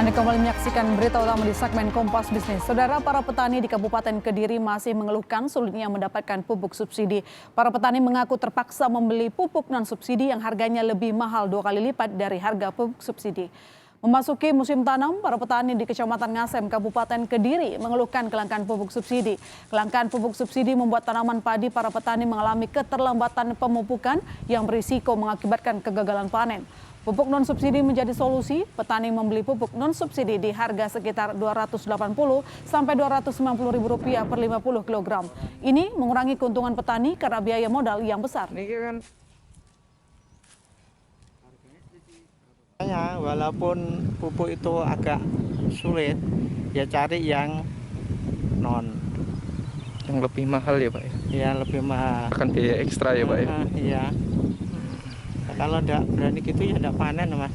Anda kembali menyaksikan berita utama di segmen Kompas Bisnis. Saudara, para petani di Kabupaten Kediri masih mengeluhkan sulitnya mendapatkan pupuk subsidi. Para petani mengaku terpaksa membeli pupuk non-subsidi yang harganya lebih mahal 2 kali lipat dari harga pupuk subsidi. Memasuki musim tanam, para petani di Kecamatan Ngasem, Kabupaten Kediri mengeluhkan kelangkaan pupuk subsidi. Kelangkaan pupuk subsidi membuat tanaman padi para petani mengalami keterlambatan pemupukan yang berisiko mengakibatkan kegagalan panen. Pupuk non-subsidi menjadi solusi, petani membeli pupuk non-subsidi di harga sekitar Rp280 sampai Rp290.000 per 50 kg. Ini mengurangi keuntungan petani karena biaya modal yang besar. Walaupun pupuk itu agak sulit, ya cari yang non. Yang lebih mahal ya Pak ya? Ya lebih mahal. Akan biaya ekstra ya Pak ya? Iya. Kalau tidak berani gitu ya tidak panen Mas.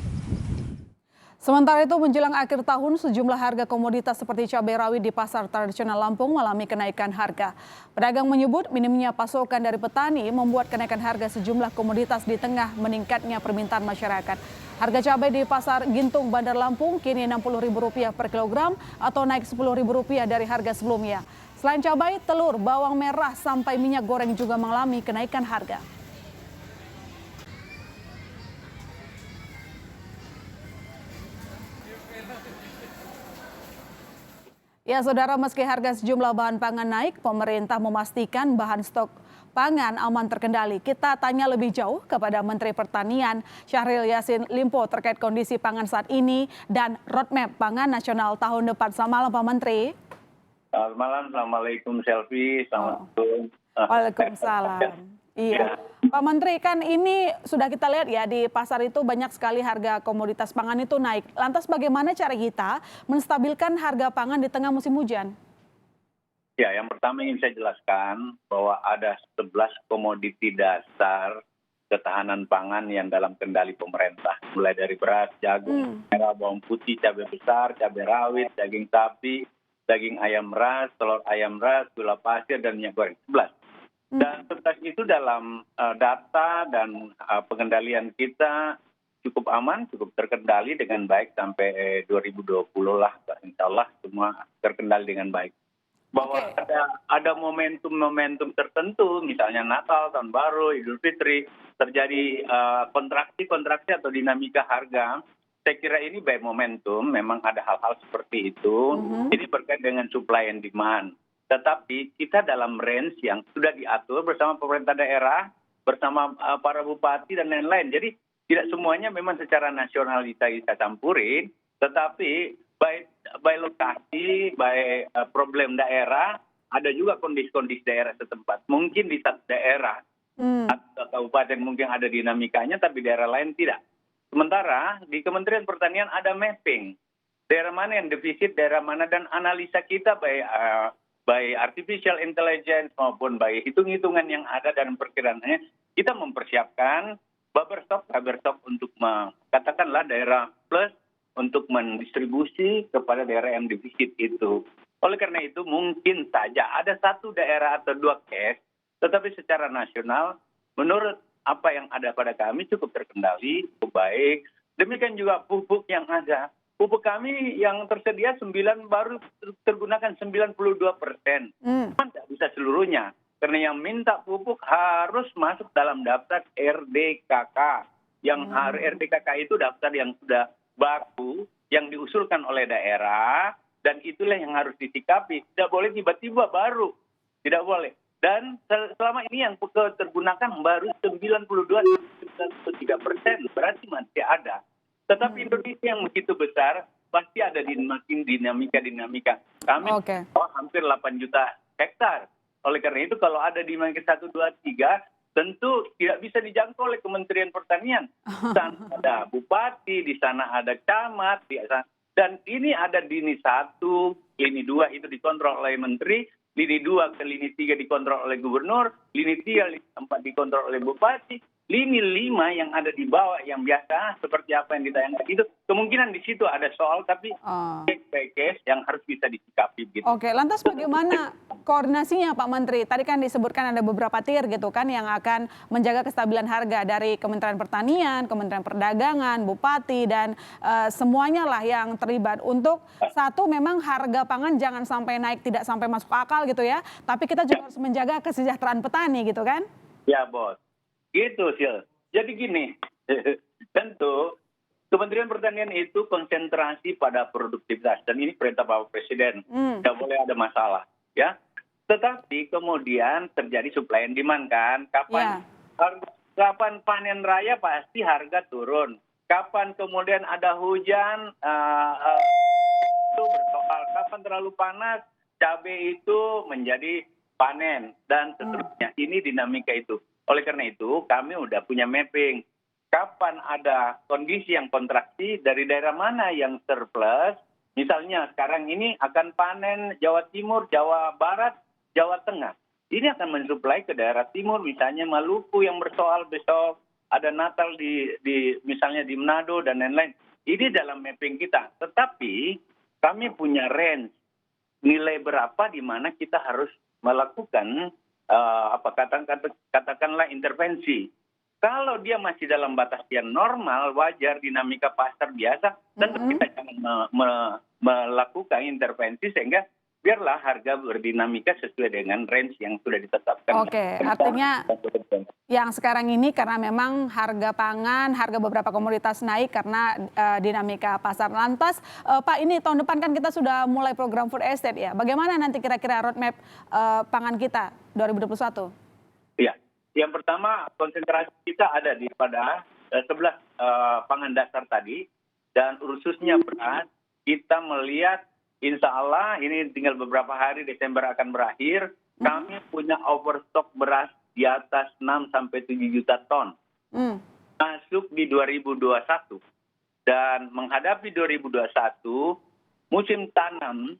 Sementara itu menjelang akhir tahun sejumlah harga komoditas seperti cabai rawit di pasar tradisional Lampung mengalami kenaikan harga. Pedagang menyebut minimnya pasokan dari petani membuat kenaikan harga sejumlah komoditas di tengah meningkatnya permintaan masyarakat. Harga cabai di pasar Gintung Bandar Lampung kini Rp60.000 per kilogram atau naik Rp10.000 dari harga sebelumnya. Selain cabai, telur, bawang merah sampai minyak goreng juga mengalami kenaikan harga. Ya, saudara, meski harga sejumlah bahan pangan naik, pemerintah memastikan bahan stok pangan aman terkendali. Kita tanya lebih jauh kepada Menteri Pertanian Syahril Yassin Limpo terkait kondisi pangan saat ini dan roadmap pangan nasional tahun depan. Selamat malam, Pak Menteri. Selamat malam, Assalamualaikum Selvi, selamat malam. Waalaikumsalam. Iya, Pak Menteri, kan ini sudah kita lihat ya di pasar itu banyak sekali harga komoditas pangan itu naik. Lantas bagaimana cara kita menstabilkan harga pangan di tengah musim hujan? Ya, yang pertama ingin saya jelaskan bahwa ada 11 komoditi dasar ketahanan pangan yang dalam kendali pemerintah. Mulai dari beras, jagung, merah, bawang putih, cabai besar, cabai rawit, daging sapi, daging ayam ras, telur ayam ras, gula pasir, dan minyak goreng. 11. Dan 11 itu dalam data dan pengendalian kita cukup aman, cukup terkendali dengan baik sampai 2020 lah. Insya Allah semua terkendali dengan baik. Bahwa ada momentum-momentum tertentu, misalnya Natal, Tahun Baru, Idul Fitri, terjadi kontraksi atau dinamika harga. Saya kira ini baik momentum, memang ada hal-hal seperti itu. Ini berkait dengan supply and demand. Tetapi kita dalam range yang sudah diatur bersama pemerintah daerah, bersama para bupati dan lain-lain. Jadi tidak semuanya memang secara nasional kita campurin, tetapi by lokasi, by problem daerah, ada juga kondisi-kondisi daerah setempat. Mungkin di satu daerah atau kabupaten mungkin ada dinamikanya, tapi daerah lain tidak. Sementara di Kementerian Pertanian ada mapping. Daerah mana yang defisit, daerah mana, dan analisa kita by artificial intelligence maupun by hitung-hitungan yang ada dan perkiraannya, kita mempersiapkan buffer stock untuk katakanlah daerah plus untuk mendistribusi kepada daerah yang defisit itu. Oleh karena itu mungkin saja ada satu daerah atau dua case, tetapi secara nasional menurut apa yang ada pada kami cukup terkendali, cukup baik. Demikian juga pupuk yang ada. Pupuk kami yang tersedia baru tergunakan 92%. Tidak bisa seluruhnya. Karena yang minta pupuk harus masuk dalam daftar RDKK. Yang RDKK itu daftar yang sudah baku, yang diusulkan oleh daerah, dan itulah yang harus disikapi. Tidak boleh tiba-tiba baru. Tidak boleh. Dan selama ini yang tergunakan baru 92,93%. Berarti masih ada. Tetapi Indonesia yang begitu besar, pasti ada dinamika. Kami hampir 8 juta hektar. Oleh karena itu kalau ada dinamika 1, 2, 3, tentu tidak bisa dijangkau oleh Kementerian Pertanian. Di sana ada bupati, di sana ada camat, dan ini ada lini 1, lini 2 itu dikontrol oleh menteri, lini 2 ke lini 3 dikontrol oleh gubernur, lini 3, lini 4 dikontrol oleh bupati. lini 5 yang ada di bawah yang biasa seperti apa yang ditayangkan itu kemungkinan di situ ada soal tapi Oh. case by case yang harus bisa disikapi gitu. Oke, lantas bagaimana koordinasinya Pak Menteri? Tadi kan disebutkan ada beberapa tier gitu kan yang akan menjaga kestabilan harga dari Kementerian Pertanian, Kementerian Perdagangan, Bupati dan semuanya lah yang terlibat untuk satu memang harga pangan jangan sampai naik tidak sampai masuk akal gitu ya, tapi kita juga harus menjaga kesejahteraan petani gitu kan? Ya bos, gitu Sil. Jadi gini, tentu Kementerian Pertanian itu konsentrasi pada produktivitas dan ini perintah Bapak Presiden, tidak boleh ada masalah, ya. Tetapi kemudian terjadi supply and demand kan, kapan panen raya pasti harga turun, kapan kemudian ada hujan itu bersoal, kapan terlalu panas cabai itu menjadi panen dan seterusnya. Ini dinamika itu. Oleh karena itu kami udah punya mapping. Kapan ada kondisi yang kontraksi dari daerah mana yang surplus. Misalnya sekarang ini akan panen Jawa Timur, Jawa Barat, Jawa Tengah. Ini akan mensuplai ke daerah timur, misalnya Maluku yang bersoal besok, ada Natal di misalnya di Manado dan lain-lain. Ini dalam mapping kita. Tetapi kami punya range nilai berapa di mana kita harus melakukan katakanlah intervensi. Kalau dia masih dalam batas yang normal, wajar, dinamika pasar biasa, tentu kita jangan melakukan intervensi sehingga biarlah harga berdinamika sesuai dengan range yang sudah ditetapkan. Oke, artinya yang sekarang ini karena memang harga pangan, harga beberapa komoditas naik karena dinamika pasar. Lantas, Pak, ini tahun depan kan kita sudah mulai program food estate ya. Bagaimana nanti kira-kira roadmap pangan kita 2021? Iya, yang pertama konsentrasi kita ada di pada 11 pangan dasar tadi dan khususnya beras. Kita melihat insya Allah ini tinggal beberapa hari Desember akan berakhir. Kami punya overstock beras di atas 6-7 juta ton. Masuk di 2021. Dan menghadapi 2021, musim tanam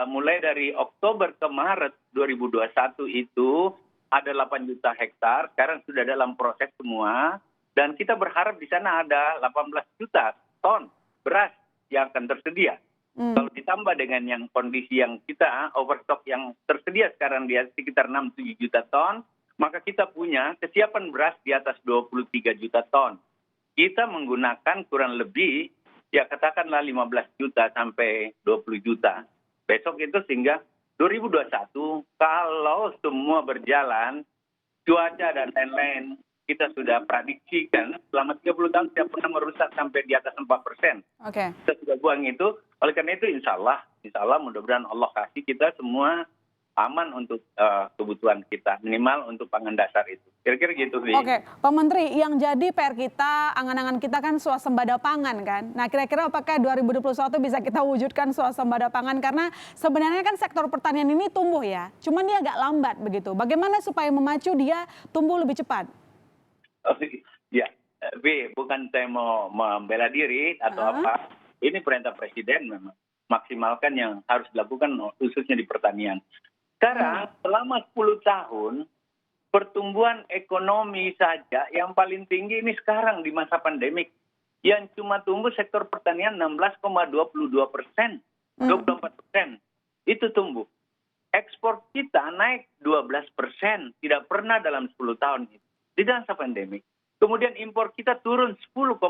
mulai dari Oktober ke Maret 2021 itu ada 8 juta hektar. Sekarang sudah dalam proses semua. Dan kita berharap di sana ada 18 juta ton beras yang akan tersedia. Kalau ditambah dengan yang kondisi yang kita overstock yang tersedia sekarang di sekitar 6-7 juta ton, maka kita punya kesiapan beras di atas 23 juta ton. Kita menggunakan kurang lebih, ya katakanlah 15 juta sampai 20 juta. Besok itu sehingga 2021 kalau semua berjalan, cuaca dan lain-lain, kita sudah prediksikan selama 30 tahun tidak pernah merusak sampai di atas 4%. Oke. Kita sudah buang itu. Oleh karena itu insya Allah mudah-mudahan Allah kasih kita semua aman untuk kebutuhan kita. Minimal untuk pangan dasar itu. Kira-kira gitu. Oke, Pak Menteri, yang jadi PR kita, angan-angan kita kan swasembada pangan kan. Nah kira-kira apakah 2021 bisa kita wujudkan swasembada pangan? Karena sebenarnya kan sektor pertanian ini tumbuh ya. Cuman dia agak lambat begitu. Bagaimana supaya memacu dia tumbuh lebih cepat? Ya, bukan saya mau membela diri atau apa. Ini perintah Presiden memang. Maksimalkan yang harus dilakukan khususnya di pertanian. Sekarang selama 10 tahun pertumbuhan ekonomi saja yang paling tinggi ini sekarang di masa pandemik. Yang cuma tumbuh sektor pertanian 16,22%. 24%. Itu tumbuh. Ekspor kita naik 12%. Tidak pernah dalam 10 tahun itu. Di masa pandemik. Kemudian impor kita turun 10,2%.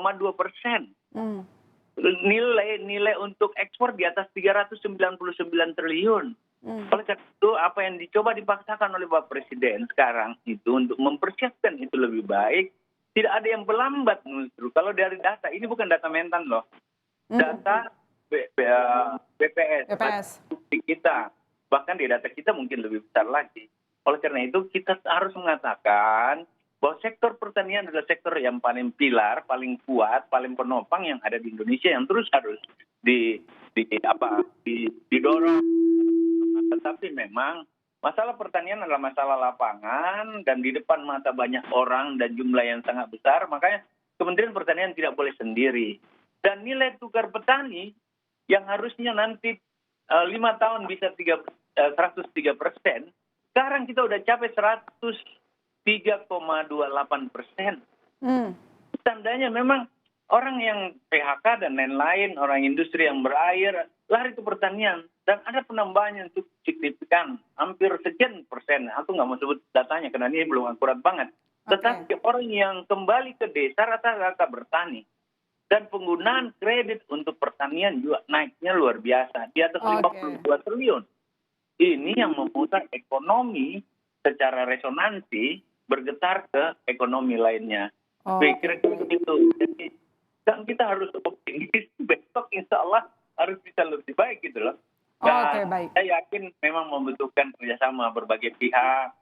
Nilai untuk ekspor di atas 399 triliun. Oleh karena itu apa yang dicoba dipaksakan oleh Bapak Presiden sekarang itu untuk mempersiapkan itu lebih baik. Tidak ada yang berlambat justru. Kalau dari data, ini bukan data Mentan loh. Data BPS. Kita. Bahkan di data kita mungkin lebih besar lagi. Oleh karena itu kita harus mengatakan bahwa sektor pertanian adalah sektor yang paling pilar, paling kuat, paling penopang yang ada di Indonesia yang terus harus didorong. Tetapi memang masalah pertanian adalah masalah lapangan dan di depan mata banyak orang dan jumlah yang sangat besar, makanya Kementerian Pertanian tidak boleh sendiri. Dan nilai tukar petani yang harusnya nanti 5 tahun bisa 103%, sekarang kita udah capai 103 3,28%. Hmm. Tandanya memang orang yang PHK dan lain-lain, orang industri yang berair, lari ke pertanian. Dan ada penambahan yang cukup signifikan, hampir sekian persen. Aku nggak mau sebut datanya karena ini belum akurat banget. Tetapi orang yang kembali ke desa rata-rata bertani. Dan penggunaan kredit untuk pertanian juga naiknya luar biasa, di atas 52 triliun. Ini yang memutar ekonomi secara resonansi bergetar ke ekonomi lainnya. Pikir begitu. Jadi kan kita harus optimis, besok insya Allah harus bisa lebih baik gitu loh. Dan baik. saya yakin memang membutuhkan kerjasama berbagai pihak.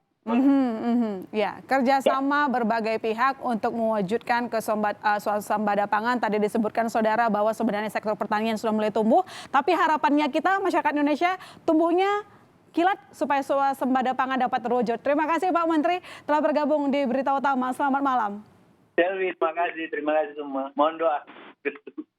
Ya, kerjasama berbagai pihak untuk mewujudkan swasembada pangan. Tadi disebutkan saudara bahwa sebenarnya sektor pertanian sudah mulai tumbuh, tapi harapannya kita masyarakat Indonesia tumbuhnya kilat supaya swasembada pangan dapat terwujud. Terima kasih Pak Menteri telah bergabung di Berita Utama. Selamat malam. Terima kasih semua. Mohon doa.